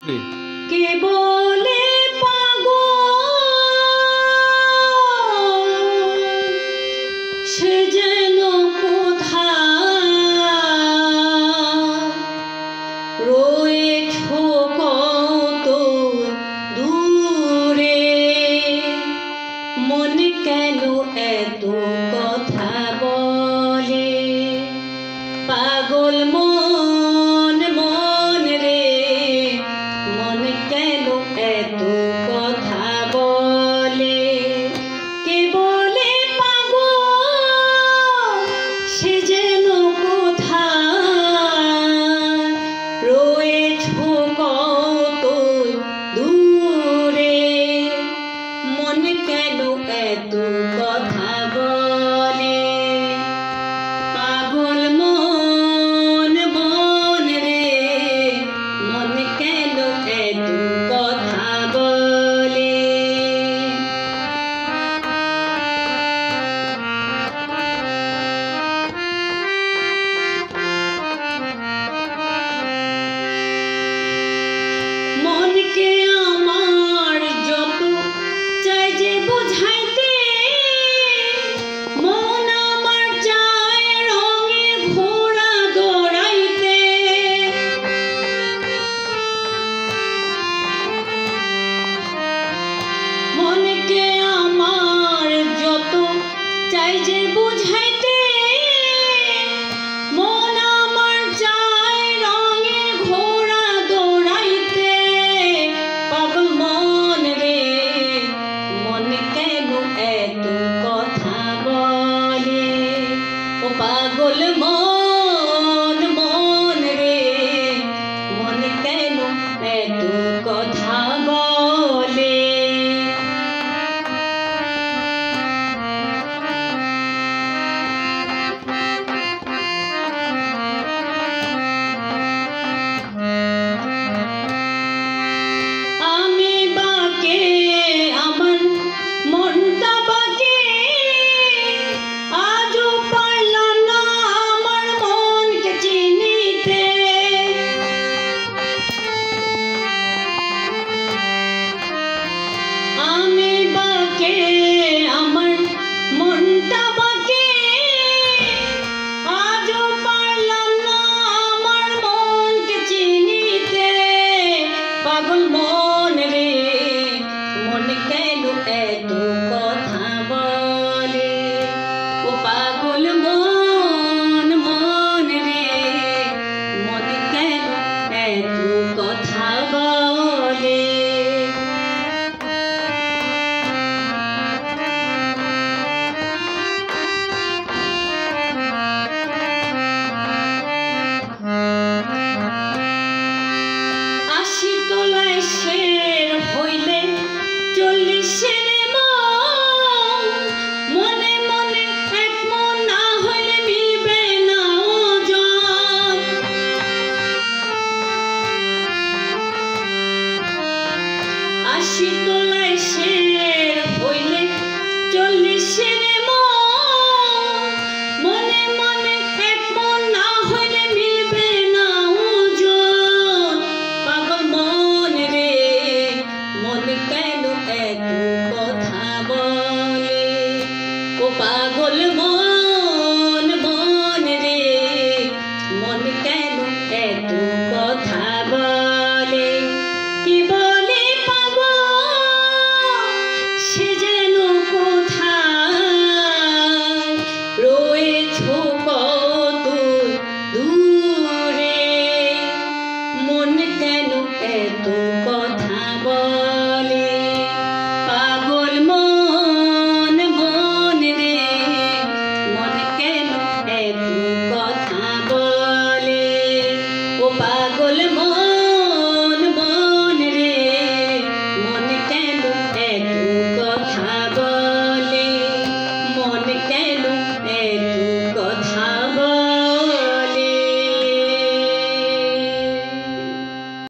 কে বলে পাগল সে যেন কোথায় রয়েছ কত দূরে মন কেন এত কথা বলে পাগল মন মন রে মন কেন এত কথা বলে কে বলে পাগল সে যেন কোথায় রয়েছ কত দূরে মন কেন এত কথা বলে পাগল মন মন রে মন কেন এত কথা বলে মনকে আমার যত চাই যে বোঝাইতে মন আমার চায় রঙে ঘোড়া দৌড়াইতে মনকে আমার যত চাই যে বোঝাইতে মন আমার চায় রঙে ঘোড়া দৌড়াইতে পাগল মন রে মন কেন এত কথা বলে ও পাগল মন মন রে মন কেন এত কথা বলে আমি বাকে আমার মনটা বাকে আজও পারলাম না আমার মনকে চিনিতে আমি বাকে আমার মনটা বাকে আজও পারলাম না আমার মনকে চিনিতে পাগল মন রে মন কেন এত কথা বলে ও পাগল মন মন রে মন কেন এত কথা বলে আশি তলায় শের হইলে 40-এর মনে মনে এক মন না হইলে মিলবে না ওজন আশি তলায় শের হইলে 40-এর